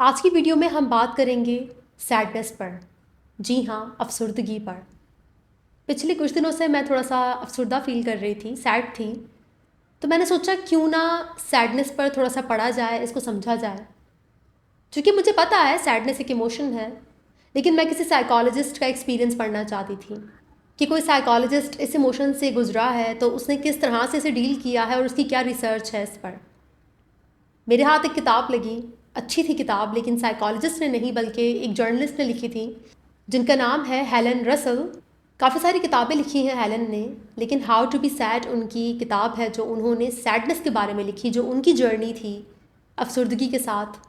आज की वीडियो में हम बात करेंगे सैडनेस पर। जी हाँ, अफसुर्दगी पर। पिछले कुछ दिनों से मैं थोड़ा सा अफसुर्दा फील कर रही थी, सैड थी। तो मैंने सोचा क्यों ना सैडनेस पर थोड़ा सा पढ़ा जाए, इसको समझा जाए। क्योंकि मुझे पता है सैडनेस एक इमोशन है, लेकिन मैं किसी साइकोलॉजिस्ट का एक्सपीरियंस पढ़ना चाहती थी कि कोई साइकोलॉजिस्ट इस इमोशन से गुजरा है तो उसने किस तरह से इसे डील किया है और उसकी क्या रिसर्च है इस पर। मेरे हाथ एक किताब लगी, अच्छी थी किताब, लेकिन साइकोलॉजिस्ट ने नहीं बल्कि एक जर्नलिस्ट ने लिखी थी जिनका नाम है हेलन रसल। काफ़ी सारी किताबें लिखी हैं हेलन ने, लेकिन हाउ टू बी सैड उनकी किताब है जो उन्होंने सैडनेस के बारे में लिखी, जो उनकी जर्नी थी अफसुर्दगी के साथ,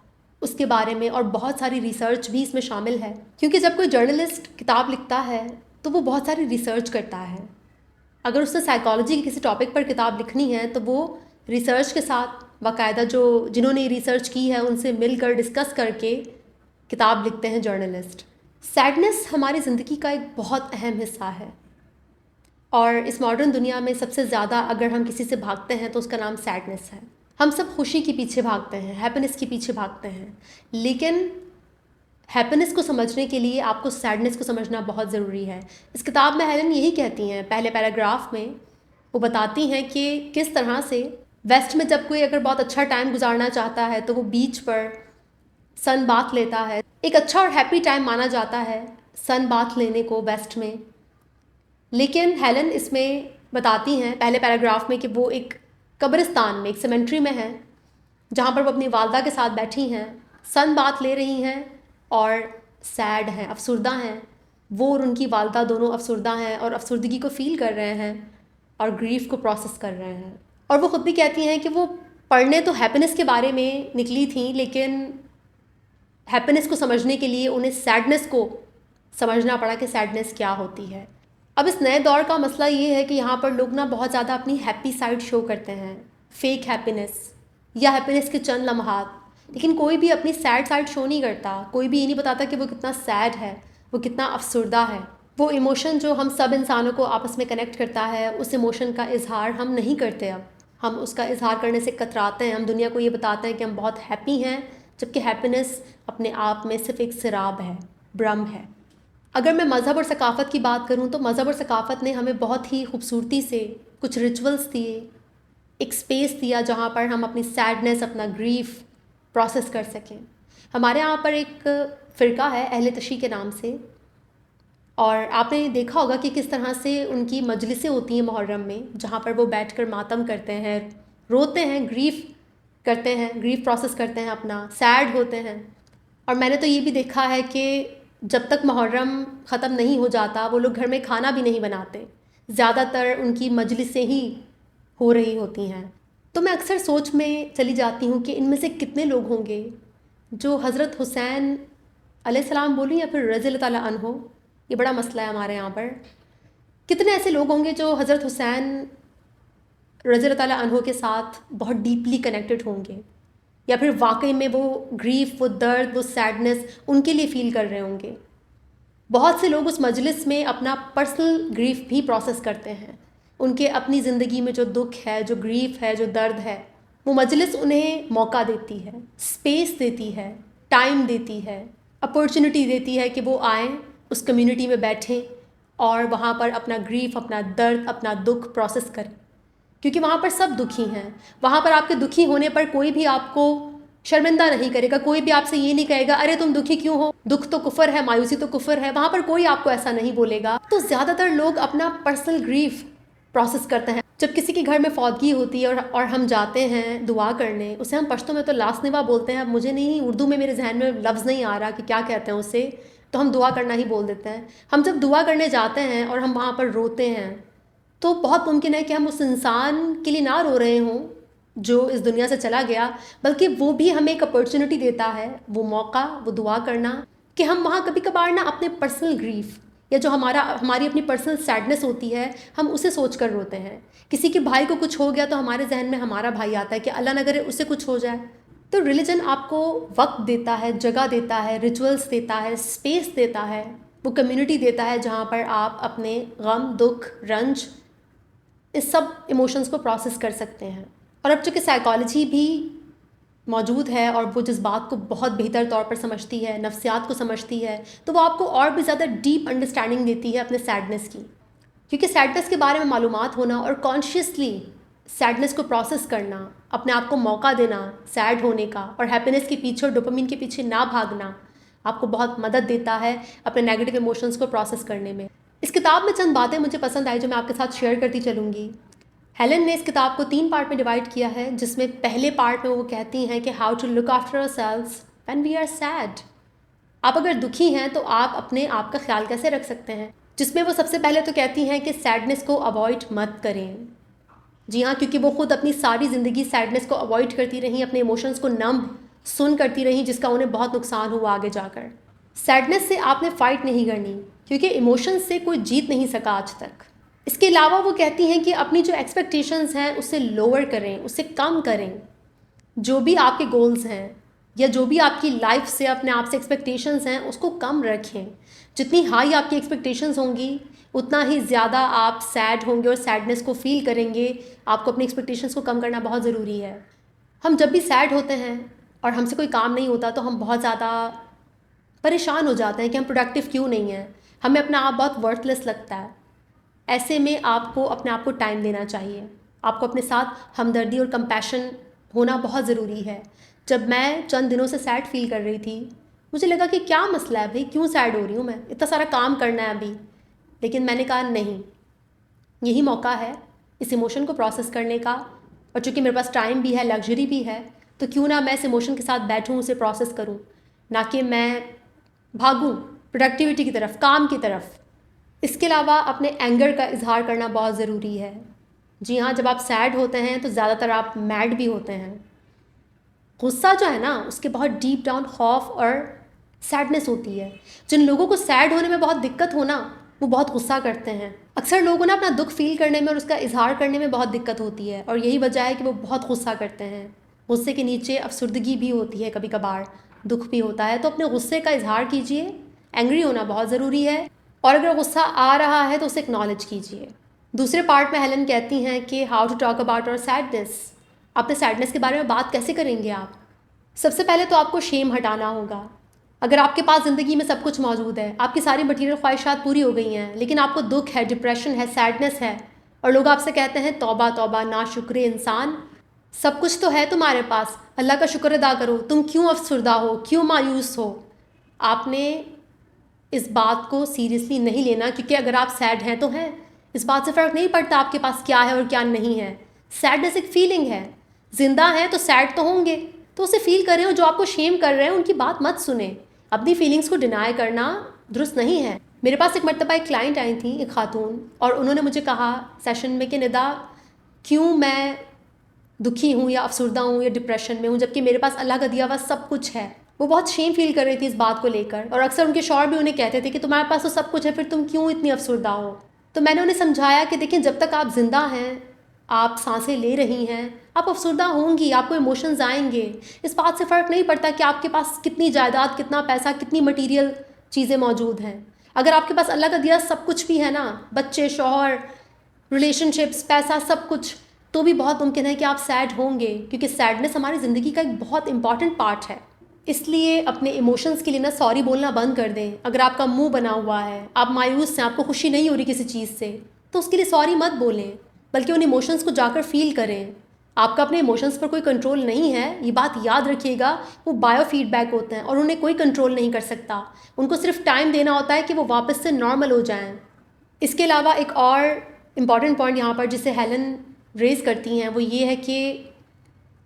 उसके बारे में। और बहुत सारी रिसर्च भी इसमें शामिल है, क्योंकि जब कोई जर्नलिस्ट किताब लिखता है तो वो बहुत सारी रिसर्च करता है। अगर उसने साइकोलॉजी के किसी टॉपिक पर किताब लिखनी है तो वो रिसर्च के साथ बाकायदा जो जिन्होंने रिसर्च की है उनसे मिलकर डिस्कस करके किताब लिखते हैं जर्नलिस्ट। सैडनेस हमारी ज़िंदगी का एक बहुत अहम हिस्सा है, और इस मॉडर्न दुनिया में सबसे ज़्यादा अगर हम किसी से भागते हैं तो उसका नाम सैडनेस है। हम सब खुशी के पीछे भागते हैं, हैप्पीनेस के पीछे भागते हैं, लेकिन हैप्पीनेस को समझने के लिए आपको सैडनेस को समझना बहुत ज़रूरी है। इस किताब में हेलन यही कहती हैं, पहले पैराग्राफ में वो बताती हैं कि किस तरह से वेस्ट में जब कोई अगर बहुत अच्छा टाइम गुजारना चाहता है तो वो बीच पर सन बाथ लेता है। एक अच्छा और हैप्पी टाइम माना जाता है सन बाथ लेने को वेस्ट में। लेकिन हेलन इसमें बताती हैं पहले पैराग्राफ में कि वो एक कब्रिस्तान में, एक सेमेंट्री में है, जहाँ पर वो अपनी वालदा के साथ बैठी हैं, सन बाथ ले रही हैं और सैड हैं, अफसुर्दा हैं। वो और उनकी वालदा दोनों अफसुर्दा हैं और अफसुर्दगी को फ़ील कर रहे हैं और ग्रीफ को प्रोसेस कर रहे हैं। और वो ख़ुद भी कहती हैं कि वो पढ़ने तो हैप्पीनेस के बारे में निकली थी, लेकिन हैप्पीनेस को समझने के लिए उन्हें सैडनेस को समझना पड़ा कि सैडनेस क्या होती है। अब इस नए दौर का मसला ये है कि यहाँ पर लोग ना बहुत ज़्यादा अपनी हैप्पी साइड शो करते हैं, फेक हैप्पीनेस या हैप्पीनेस के चंद लम्हात, लेकिन कोई भी अपनी सैड साइड शो नहीं करता। कोई भी ये नहीं बताता कि वो कितना सैड है, वो कितना अफसुर्दा है। वो इमोशन जो हम सब इंसानों को आपस में कनेक्ट करता है, उस इमोशन का इजहार हम नहीं करते। अब हम उसका इजहार करने से कतराते हैं। हम दुनिया को ये बताते हैं कि हम बहुत हैप्पी हैं, जबकि हैप्पीनेस अपने आप में सिर्फ एक सिराब है, भ्रम है। अगर मैं मज़हब और सकाफ़त की बात करूँ तो मज़हब और सकाफ़त ने हमें बहुत ही खूबसूरती से कुछ रिचुअल्स दिए, एक स्पेस दिया जहाँ पर हम अपनी सैडनेस, अपना ग्रीफ प्रोसेस कर सकें। हमारे यहाँ पर एक फ़िरका है अहले तशी के नाम से, और आपने देखा होगा कि किस तरह से उनकी मजलिसें होती हैं मुहर्रम में, जहाँ पर वो बैठकर मातम करते हैं, रोते हैं, ग्रीफ करते हैं, ग्रीफ प्रोसेस करते हैं, अपना सैड होते हैं। और मैंने तो ये भी देखा है कि जब तक मुहर्रम ख़त्म नहीं हो जाता वो लोग घर में खाना भी नहीं बनाते, ज़्यादातर उनकी मजलिसें ही हो रही होती हैं। तो मैं अक्सर सोच में चली जाती हूँ कि इनमें से कितने लोग होंगे जो हज़रत हुसैन अलैहिस्सलाम बोलूँ या फिर रज़ी अल्लाह ताला अन्हो, ये बड़ा मसला है हमारे यहाँ पर। कितने ऐसे लोग होंगे जो हज़रत हुसैन रज़ी अल्लाह ताला अन्हो के साथ बहुत डीपली कनेक्टेड होंगे, या फिर वाकई में वो ग्रीफ, वो दर्द, वो सैडनेस उनके लिए फ़ील कर रहे होंगे। बहुत से लोग उस मजलिस में अपना पर्सनल ग्रीफ भी प्रोसेस करते हैं। उनके अपनी ज़िंदगी में जो दुख है, जो ग्रीफ है, जो दर्द है, वो मजलिस उन्हें मौका देती है, स्पेस देती है, टाइम देती है, अपॉर्चुनिटी देती है कि वो आएँ, उस कम्युनिटी में बैठें और वहाँ पर अपना ग्रीफ, अपना दर्द, अपना दुख प्रोसेस करें। क्योंकि वहाँ पर सब दुखी हैं। वहाँ पर आपके दुखी होने पर कोई भी आपको शर्मिंदा नहीं करेगा, कोई भी आपसे ये नहीं कहेगा अरे तुम दुखी क्यों हो, दुख तो कुफर है, मायूसी तो कुफर है। वहाँ पर कोई आपको ऐसा नहीं बोलेगा। तो ज़्यादातर लोग अपना पर्सनल ग्रीफ प्रोसेस करते हैं। जब किसी के घर में फौतगी होती है और हम जाते हैं दुआ करने, उसे हम पश्तो में तो लासनिवा बोलते हैं। अब मुझे नहीं, उर्दू में मेरे जहन में लफ्ज़ नहीं आ रहा कि क्या कहते हैं उसे, तो हम दुआ करना ही बोल देते हैं। हम जब दुआ करने जाते हैं और हम वहाँ पर रोते हैं तो बहुत मुमकिन है कि हम उस इंसान के लिए ना रो रहे हों जो इस दुनिया से चला गया, बल्कि वो भी हमें एक अपॉर्चुनिटी देता है, वो मौका, वो दुआ करना, कि हम वहाँ कभी कभार ना अपने पर्सनल ग्रीफ या जो हमारी अपनी पर्सनल सैडनेस होती है, हम उसे सोच कर रोते हैं। किसी के भाई को कुछ हो गया तो हमारे जहन में हमारा भाई आता है कि अल्लाह न करे उसे कुछ हो जाए। तो रिलीजन आपको वक्त देता है, जगह देता है, रिचुअल्स देता है, स्पेस देता है, वो कम्युनिटी देता है जहाँ पर आप अपने गम, दुख, रंज, इस सब इमोशंस को प्रोसेस कर सकते हैं। और अब चूँकि साइकोलॉजी भी मौजूद है और वो जज़्बात को बहुत बेहतर तौर पर समझती है, नफ्सियात को समझती है, तो वो आपको और भी ज़्यादा डीप अंडरस्टैंडिंग देती है अपने सैडनेस की। क्योंकि सैडनेस के बारे में मालूमात होना और कॉन्शियसली सैडनेस को प्रोसेस करना, अपने आप को मौका देना सैड होने का, और हैप्पीनेस के पीछे और डोपामिन के पीछे ना भागना, आपको बहुत मदद देता है अपने नेगेटिव इमोशंस को प्रोसेस करने में। इस किताब में चंद बातें मुझे पसंद आई जो मैं आपके साथ शेयर करती चलूँगी। हेलन ने इस किताब को 3 पार्ट में डिवाइड किया है, जिसमें पहले पार्ट में वो कहती हैं कि how to look after ourselves when we are sad. आप अगर दुखी हैं तो आप अपने आप का ख्याल कैसे रख सकते हैं, जिसमें वो सबसे पहले तो कहती हैं कि सैडनेस को अवॉइड मत करें। जी हाँ, क्योंकि वो खुद अपनी सारी ज़िंदगी सैडनेस को अवॉइड करती रहीं, अपने इमोशंस को नम सुन करती रहीं, जिसका उन्हें बहुत नुकसान हुआ आगे जाकर। सैडनेस से आपने फ़ाइट नहीं करनी, क्योंकि इमोशंस से कोई जीत नहीं सका आज तक। इसके अलावा वो कहती हैं कि अपनी जो एक्सपेक्टेशंस हैं उसे लोअर करें, उसे कम करें। जो भी आपके गोल्स हैं या जो भी आपकी लाइफ से अपने आप से एक्सपेक्टेशंस हैं उसको कम रखें। जितनी हाई आपकी एक्सपेक्टेशंस होंगी उतना ही ज़्यादा आप सैड होंगे और सैडनेस को फील करेंगे। आपको अपनी एक्सपेक्टेशंस को कम करना बहुत ज़रूरी है। हम जब भी सैड होते हैं और हमसे कोई काम नहीं होता तो हम बहुत ज़्यादा परेशान हो जाते हैं कि हम प्रोडक्टिव क्यों नहीं हैं, हमें अपना आप बहुत वर्थलेस लगता है। ऐसे में आपको अपने आप को टाइम देना चाहिए। आपको अपने साथ हमदर्दी और कंपैशन होना बहुत ज़रूरी है। जब मैं चंद दिनों से सैड फील कर रही थी, मुझे लगा कि क्या मसला है भाई, क्यों सैड हो रही हूँ मैं, इतना सारा काम करना है अभी। लेकिन मैंने कहा नहीं, यही मौका है इस इमोशन को प्रोसेस करने का, और चूँकि मेरे पास टाइम भी है, लग्जरी भी है, तो क्यों ना मैं इस इमोशन के साथ बैठूँ, उसे प्रोसेस करूँ, ना कि मैं भागूँ प्रोडक्टिविटी की तरफ, काम की तरफ। इसके अलावा अपने एंगर का इजहार करना बहुत ज़रूरी है। जी हाँ, जब आप सैड होते हैं तो ज़्यादातर आप मैड भी होते हैं। गुस्सा जो है ना, उसके बहुत डीप डाउन खौफ और सैडनेस होती है। जिन लोगों को सैड होने में बहुत दिक्कत हो ना, वो बहुत गुस्सा करते हैं। अक्सर लोगों को ना अपना दुख फील करने में और उसका इजहार करने में बहुत दिक्कत होती है, और यही वजह है कि वो बहुत गुस्सा करते हैं। गुस्से के नीचे अफसुर्दगी भी होती है, कभी कभार दुख भी होता है। तो अपने गुस्से का इजहार कीजिए। एंग्री होना बहुत ज़रूरी है, और अगर गुस्सा आ रहा है तो उसे एक्नॉलेज कीजिए। दूसरे पार्ट में हेलन कहती हैं कि हाउ टू टॉक अबाउट और सैडनेस। अपने सैडनेस के बारे में बात कैसे करेंगे आप? सबसे पहले तो आपको शेम हटाना होगा। अगर आपके पास ज़िंदगी में सब कुछ मौजूद है, आपकी सारी मटीरियल ख्वाहिशात पूरी हो गई हैं, लेकिन आपको दुख है, डिप्रेशन है, सैडनेस है, और लोग आपसे कहते हैं तौबा तौबा, ना शुक्र इंसान, सब कुछ तो है तुम्हारे पास, अल्लाह का शुक्र अदा करो, तुम क्यों अफसरदा हो, क्यों मायूस हो। आपने इस बात को सीरियसली नहीं लेना, क्योंकि अगर आप सैड हैं तो हैं, इस बात से फ़र्क नहीं पड़ता आपके पास क्या है और क्या नहीं है। सैडनेस एक फीलिंग है, ज़िंदा हैं तो सैड तो होंगे, तो उसे फील करें, और जो आपको शेम कर रहे हैं उनकी बात मत सुने। अपनी फीलिंग्स को डिनाई करना दुरुस्त नहीं है। मेरे पास एक मरतबा एक क्लाइंट आई थी, एक खातून, और उन्होंने मुझे कहा सेशन में कि निदा, क्यों मैं दुखी हूँ या अफसरदा हूँ या डिप्रेशन में हूँ, जबकि मेरे पास अल्लाह का दिया हुआ सब कुछ है। वो बहुत शेम फील कर रही थी इस बात को लेकर, और अक्सर उनके शौहर भी उन्हें कहते थे कि तुम्हारे पास तो सब कुछ है, फिर तुम क्यों इतनी अफसरदा हो। तो मैंने उन्हें समझाया कि देखिए, जब तक आप ज़िंदा हैं, आप सांसें ले रही हैं, आप अफसरदा होंगी, आपको इमोशंस आएंगे। इस बात से फ़र्क नहीं पड़ता कि आपके पास कितनी जायदाद, कितना पैसा, कितनी मटीरियल चीज़ें मौजूद हैं। अगर आपके पास अल्लाह का दिया सब कुछ भी है ना, बच्चे, शौहर, रिलेशनशिप्स, पैसा, सब कुछ, तो भी बहुत मुमकिन है कि आप सैड होंगे, क्योंकि सैडनेस हमारी ज़िंदगी का एक बहुत इंपॉर्टेंट पार्ट है। इसलिए अपने इमोशंस के लिए ना सॉरी बोलना बंद कर दें। अगर आपका मुंह बना हुआ है, आप मायूस हैं, आपको खुशी नहीं हो रही किसी चीज़ से, तो उसके लिए सॉरी मत बोलें, बल्कि उन इमोशंस को जाकर फील करें। आपका अपने इमोशंस पर कोई कंट्रोल नहीं है, ये बात याद रखिएगा। वो बायो फीडबैक होते हैं और उन्हें कोई कंट्रोल नहीं कर सकता। उनको सिर्फ टाइम देना होता है कि वो वापस से नॉर्मल हो जाएं। इसके अलावा एक और इम्पॉर्टेंट पॉइंट यहाँ पर जिसे हेलन रेज़ करती हैं, वो ये है कि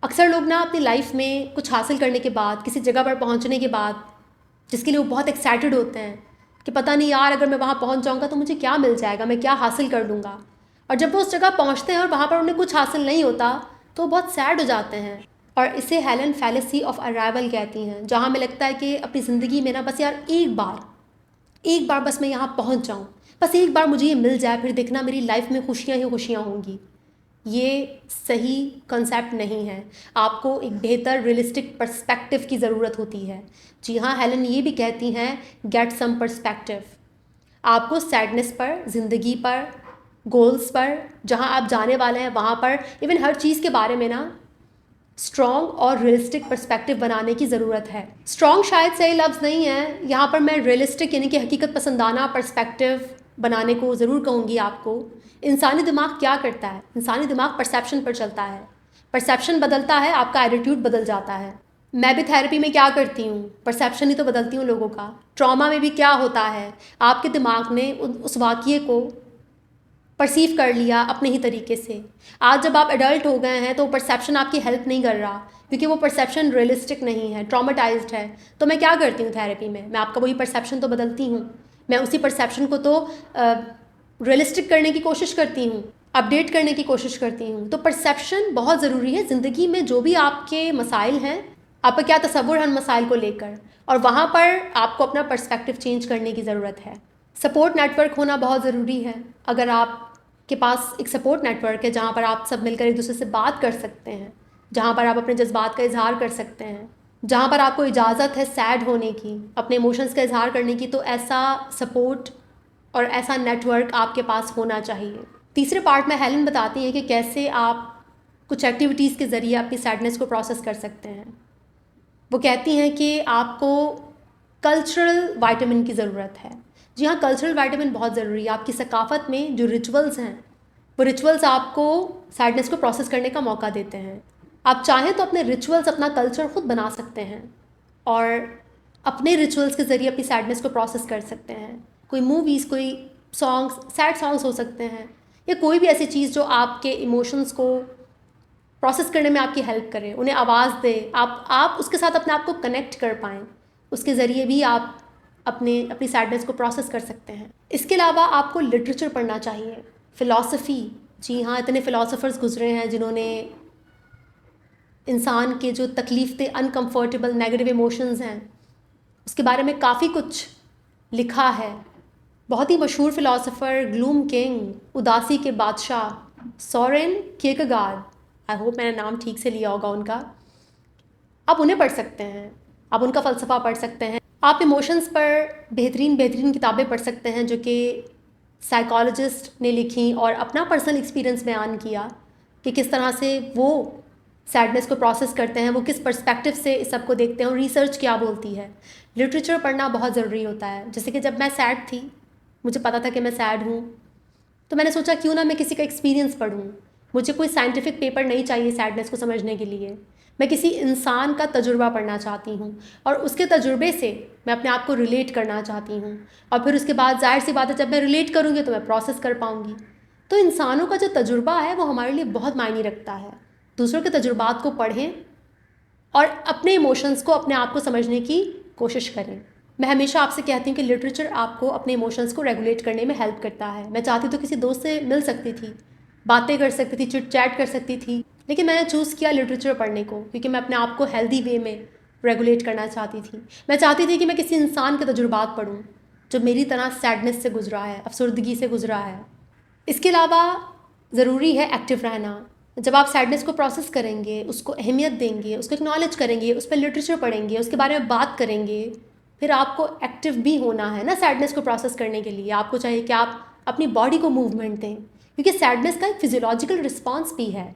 अक्सर लोग ना अपनी लाइफ में कुछ हासिल करने के बाद, किसी जगह पर पहुँचने के बाद, जिसके लिए वो बहुत एक्साइटेड होते हैं कि पता नहीं यार, अगर मैं वहाँ पहुँच जाऊँगा तो मुझे क्या मिल जाएगा, मैं क्या हासिल कर लूँगा। और जब वो उस जगह पहुँचते हैं और वहाँ पर उन्हें कुछ हासिल नहीं होता, तो वो बहुत सैड हो जाते हैं। और इसे हेलन फैलेसी ऑफ अराइवल कहती हैं, जहाँ हमें लगता है कि अपनी ज़िंदगी में ना बस यार एक बार बस मैं यहाँ पहुँच जाऊँ, बस एक बार मुझे ये मिल जाए, फिर देखना मेरी लाइफ में खुशियाँ ही खुशियाँ होंगी। ये सही कॉन्सेप्ट नहीं है। आपको एक बेहतर रियलिस्टिक पर्सपेक्टिव की ज़रूरत होती है। जी हाँ, हेलन ये भी कहती हैं, गेट सम पर्सपेक्टिव। आपको सैडनेस पर, ज़िंदगी पर, गोल्स पर, जहाँ आप जाने वाले हैं वहाँ पर, इवन हर चीज़ के बारे में ना स्ट्रॉन्ग और रियलिस्टिक पर्सपेक्टिव बनाने की ज़रूरत है। स्ट्रॉन्ग शायद सही लफ्ज़ नहीं है, यहाँ पर मैं रियलिस्टिक यानी कि हकीकत पसंदाना पर्सपेक्टिव बनाने को ज़रूर कहूँगी आपको। इंसानी दिमाग क्या करता है? इंसानी दिमाग परसेप्शन पर चलता है। परसेप्शन बदलता है, आपका एटीट्यूड बदल जाता है। मैं भी थेरेपी में क्या करती हूँ, परसेप्शन ही तो बदलती हूँ लोगों का। ट्रॉमा में भी क्या होता है, आपके दिमाग ने उस वाक़ये को परसीव कर लिया अपने ही तरीके से। आज जब आप एडल्ट हो गए हैं तो परसेप्शन आपकी हेल्प नहीं कर रहा, क्योंकि वो परसेप्शन रियलिस्टिक नहीं है, ट्रॉमेटाइज्ड है। तो मैं क्या करती हूँ थेरेपी में, मैं आपका वही परसेप्शन तो बदलती हूँ। मैं उसी परसेप्शन को तो रियलिस्टिक करने की कोशिश करती हूँ, अपडेट करने की कोशिश करती हूँ। तो परसेप्शन बहुत ज़रूरी है ज़िंदगी में। जो भी आपके मसाइल हैं, आपका क्या तसव्वुर है उन मसाइल को लेकर, और वहाँ पर आपको अपना पर्सपेक्टिव चेंज करने की ज़रूरत है। सपोर्ट नेटवर्क होना बहुत ज़रूरी है। अगर आपके पास एक सपोर्ट नेटवर्क है जहाँ पर आप सब मिलकर एक दूसरे से बात कर सकते हैं, जहाँ पर आप अपने जज्बात का इजहार कर सकते हैं, जहाँ पर आपको इजाज़त है सैड होने की, अपने इमोशंस का इजहार करने की, तो ऐसा सपोर्ट और ऐसा नेटवर्क आपके पास होना चाहिए। तीसरे पार्ट में हेलन बताती हैं कि कैसे आप कुछ एक्टिविटीज़ के ज़रिए अपनी सैडनेस को प्रोसेस कर सकते हैं। वो कहती हैं कि आपको कल्चरल वाइटामिन की ज़रूरत है। जी हाँ, कल्चरल वाइटामिन बहुत ज़रूरी है। आपकी सकाफ़त में जो रिचुअल्स हैं, वो रिचुअल्स आपको सैडनेस को प्रोसेस करने का मौका देते हैं। आप चाहें तो अपने रिचुअल्स, अपना कल्चर खुद बना सकते हैं और अपने रिचुअल्स के ज़रिए अपनी सैडनेस को प्रोसेस कर सकते हैं। कोई मूवीज़, कोई सॉन्ग्स, सैड सॉन्ग्स हो सकते हैं, या कोई भी ऐसी चीज़ जो आपके इमोशंस को प्रोसेस करने में आपकी हेल्प करे, उन्हें आवाज़ दे, आप उसके साथ अपने आप को कनेक्ट कर पाएँ। उसके ज़रिए भी आप अपनी सैडनेस को प्रोसेस कर सकते हैं। इसके अलावा आपको लिटरेचर पढ़ना चाहिए, फ़िलॉसफ़ी। जी हाँ, इतने फ़िलासफ़र्स गुज़रे हैं जिन्होंने इंसान के जो तकलीफ़, अनकम्फर्टेबल नेगेटिव इमोशंस हैं, उसके बारे में काफ़ी कुछ लिखा है। बहुत ही मशहूर फ़िलासफ़र ग्लूम किंग, उदासी के बादशाह, सोरेन कियरकेगार्ड, आई होप मैंने नाम ठीक से लिया होगा उनका। आप उन्हें पढ़ सकते हैं, आप उनका फ़लसफ़ा पढ़ सकते हैं। आप इमोशंस पर बेहतरीन किताबें पढ़ सकते हैं जो कि साइकोलॉजिस्ट ने लिखी और अपना पर्सनल एक्सपीरियंस बयान किया कि किस तरह से वो सैडनेस को प्रोसेस करते हैं, वो किस पर्सपेक्टिव से इस सब को देखते हैं और रिसर्च क्या बोलती है। लिटरेचर पढ़ना बहुत ज़रूरी होता है। जैसे कि जब मैं सैड थी, मुझे पता था कि मैं सैड हूँ, तो मैंने सोचा क्यों ना मैं किसी का एक्सपीरियंस पढूँ। मुझे कोई साइंटिफिक पेपर नहीं चाहिए सैडनेस को समझने के लिए, मैं किसी इंसान का तजुर्बा पढ़ना चाहती हूँ और उसके तजुर्बे से मैं अपने आप को रिलेट करना चाहती हूँ, और फिर उसके बाद जाहिर सी बात है जब मैं रिलेट करूँगी तो मैं प्रोसेस कर पाऊँगी। तो इंसानों का जो तजुर्बा है वो हमारे लिए बहुत मायने रखता है। दूसरों के तजुर्बात को पढ़ें और अपने इमोशंस को, अपने आप को समझने की कोशिश करें। मैं हमेशा आपसे कहती हूँ कि लिटरेचर आपको अपने इमोशंस को रेगुलेट करने में हेल्प करता है। मैं चाहती तो किसी दोस्त से मिल सकती थी, बातें कर सकती थी, चिट चैट कर सकती थी, लेकिन मैंने चूज़ किया लिटरेचर पढ़ने को, क्योंकि मैं अपने आप को हेल्दी वे में रेगुलेट करना चाहती थी। मैं चाहती थी कि मैं किसी इंसान के तजुर्बात पढ़ूँ जो मेरी तरह सैडनेस से गुजरा है, अफसुर्दगी से गुजरा है। इसके अलावा ज़रूरी है एक्टिव रहना। जब आप सैडनेस को प्रोसेस करेंगे, उसको अहमियत देंगे, उसको एक्नॉलेज करेंगे, उस पर लिटरेचर पढ़ेंगे, उसके बारे में बात करेंगे, फिर आपको एक्टिव भी होना है ना सैडनेस को प्रोसेस करने के लिए। आपको चाहिए कि आप अपनी बॉडी को मूवमेंट दें, क्योंकि सैडनेस का एक फिजियोलॉजिकल रिस्पॉन्स भी है।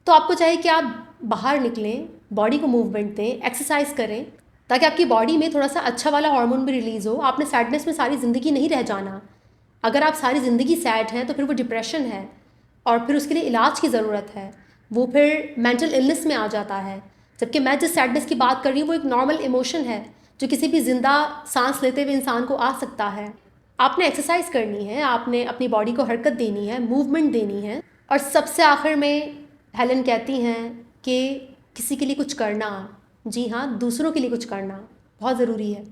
तो आपको चाहिए कि आप बाहर निकलें, बॉडी को मूवमेंट दें, एक्सरसाइज करें, ताकि आपकी बॉडी में थोड़ा सा अच्छा वाला हार्मोन भी रिलीज़ हो। आपने सैडनेस में सारी ज़िंदगी नहीं रह जाना। अगर आप सारी ज़िंदगी सैड हैं तो फिर वो डिप्रेशन है और फिर उसके लिए इलाज की ज़रूरत है, वो फिर मेंटल इलनेस में आ जाता है। जबकि मैं जिस सैडनेस की बात कर रही हूँ वो एक नॉर्मल इमोशन है जो किसी भी ज़िंदा सांस लेते हुए इंसान को आ सकता है। आपने एक्सरसाइज करनी है, आपने अपनी बॉडी को हरकत देनी है, मूवमेंट देनी है। और सबसे आखिर में हेलन कहती हैं कि किसी के लिए कुछ करना, जी हाँ, दूसरों के लिए कुछ करना बहुत ज़रूरी है।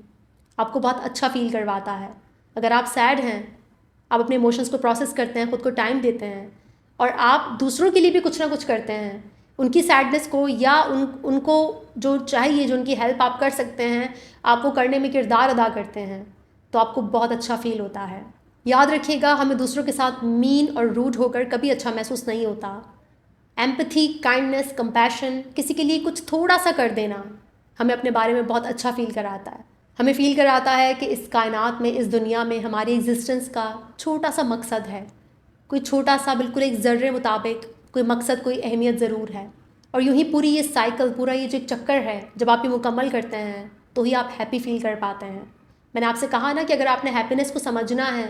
आपको बहुत अच्छा फ़ील करवाता है। अगर आप सैड हैं, आप अपने इमोशंस को प्रोसेस करते हैं, ख़ुद को टाइम देते हैं और आप दूसरों के लिए भी कुछ ना कुछ करते हैं, उनकी सैडनेस को या उनको जो चाहिए, जो उनकी हेल्प आप कर सकते हैं, आप वो करने में किरदार अदा करते हैं, तो आपको बहुत अच्छा फ़ील होता है। याद रखिएगा, हमें दूसरों के साथ मीन और रूड होकर कभी अच्छा महसूस नहीं होता। एम्पैथी, काइंडनेस, कंपैशन, किसी के लिए कुछ थोड़ा सा कर देना हमें अपने बारे में बहुत अच्छा फ़ील कराता है। हमें फ़ील कराता है कि इस कायनात में, इस दुनिया में हमारी एग्जिस्टेंस का छोटा सा मकसद है। कोई छोटा सा, बिल्कुल एक ज़र्रे मुताबिक कोई मकसद, कोई अहमियत ज़रूर है। और यूं ही पूरी ये साइकिल, पूरा ये जो एक चक्कर है, जब आप ये मुकम्मल करते हैं तो ही आप हैप्पी फील कर पाते हैं। मैंने आपसे कहा ना कि अगर आपने हैप्पीनेस को समझना है,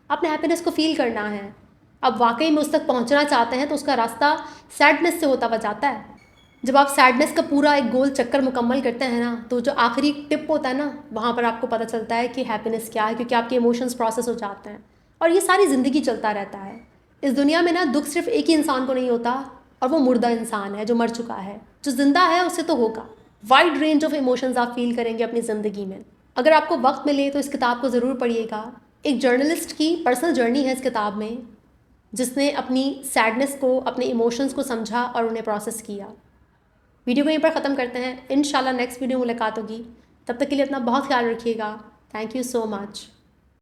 आपने हैप्पीनेस को फील करना है, अब वाकई में उस तक पहुंचना चाहते हैं, तो उसका रास्ता सैडनेस से होता हुआ जाता है। जब आप सैडनेस का पूरा एक गोल चक्कर मुकम्मल करते हैं ना, तो जो आखिरी टिप होता है ना, वहाँ पर आपको पता चलता है कि हैप्पीनेस क्या है, क्योंकि आपके इमोशंस प्रोसेस हो जाते हैं और ये सारी ज़िंदगी चलता रहता है। इस दुनिया में ना दुख सिर्फ एक ही इंसान को नहीं होता, और वो मुर्दा इंसान है जो मर चुका है। जो ज़िंदा है उसे तो होगा। वाइड रेंज ऑफ इमोशंस आप फील करेंगे अपनी ज़िंदगी में। अगर आपको वक्त मिले तो इस किताब को ज़रूर पढ़िएगा। एक जर्नलिस्ट की पर्सनल जर्नी है इस किताब में, जिसने अपनी सैडनेस को, अपने इमोशंस को समझा और उन्हें प्रोसेस किया। वीडियो को यहीं पर ख़त्म करते हैं। इंशाल्लाह नेक्स्ट वीडियो मुलाकात होगी। तब तक के लिए अपना बहुत ख्याल रखिएगा। Thank you so much.